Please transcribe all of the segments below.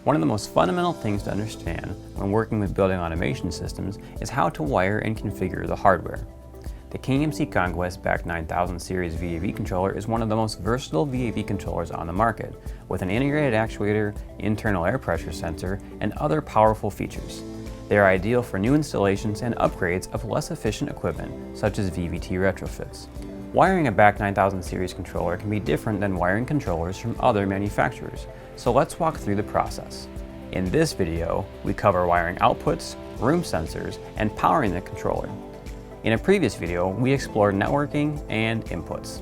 One of the most fundamental things to understand when working with building automation systems is how to wire and configure the hardware. The KMC Conquest BAC-9000 series VAV controller is one of the most versatile VAV controllers on the market, with an integrated actuator, internal air pressure sensor, and other powerful features. They are ideal for new installations and upgrades of less efficient equipment, such as VVT retrofits. Wiring a BAC-9000 series controller can be different than wiring controllers from other manufacturers, so let's walk through the process. In this video, we cover wiring outputs, room sensors, and powering the controller. In a previous video, we explored networking and inputs.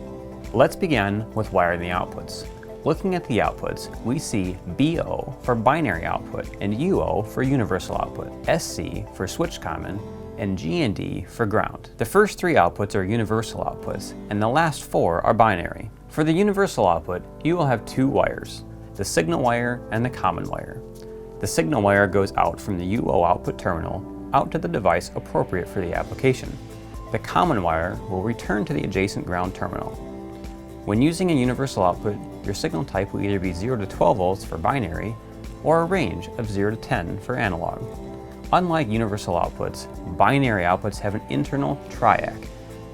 Let's begin with wiring the outputs. Looking at the outputs, we see BO for binary output and UO for universal output, SC for switch common, and G and D for ground. The first three outputs are universal outputs, and the last four are binary. For the universal output, you will have two wires, the signal wire and the common wire. The signal wire goes out from the UO output terminal out to the device appropriate for the application. The common wire will return to the adjacent ground terminal. When using a universal output, your signal type will either be 0 to 12 volts for binary or a range of 0 to 10 for analog. Unlike universal outputs, binary outputs have an internal triac,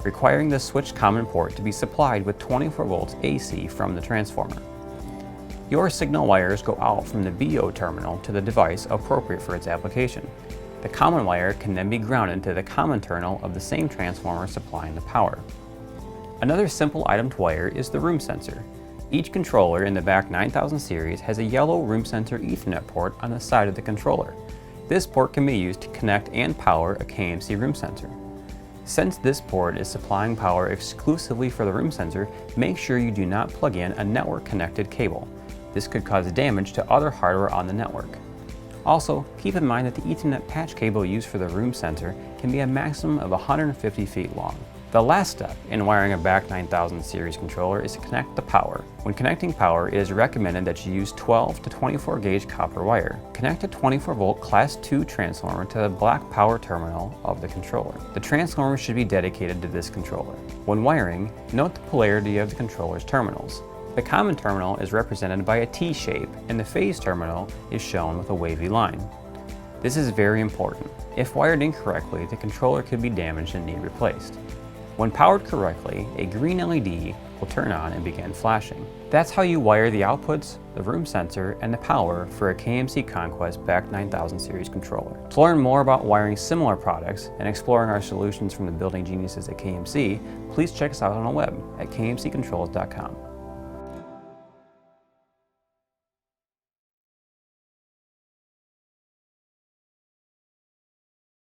requiring the switch common port to be supplied with 24 volts AC from the transformer. Your signal wires go out from the BO terminal to the device appropriate for its application. The common wire can then be grounded to the common terminal of the same transformer supplying the power. Another simple item to wire is the room sensor. Each controller in the BAC-9000 series has a yellow room sensor Ethernet port on the side of the controller. This port can be used to connect and power a KMC room sensor. Since this port is supplying power exclusively for the room sensor, make sure you do not plug in a network connected cable. This could cause damage to other hardware on the network. Also, keep in mind that the Ethernet patch cable used for the room sensor can be a maximum of 150 feet long. The last step in wiring a BAC-9000 series controller is to connect the power. When connecting power, it is recommended that you use 12 to 24 gauge copper wire. Connect a 24 volt class 2 transformer to the black power terminal of the controller. The transformer should be dedicated to this controller. When wiring, note the polarity of the controller's terminals. The common terminal is represented by a T shape, and the phase terminal is shown with a wavy line. This is very important. If wired incorrectly, the controller could be damaged and need replaced. When powered correctly, a green LED will turn on and begin flashing. That's how you wire the outputs, the room sensor, and the power for a KMC Conquest BAC-9000 series controller. To learn more about wiring similar products and exploring our solutions from the building geniuses at KMC, please check us out on the web at kmccontrols.com.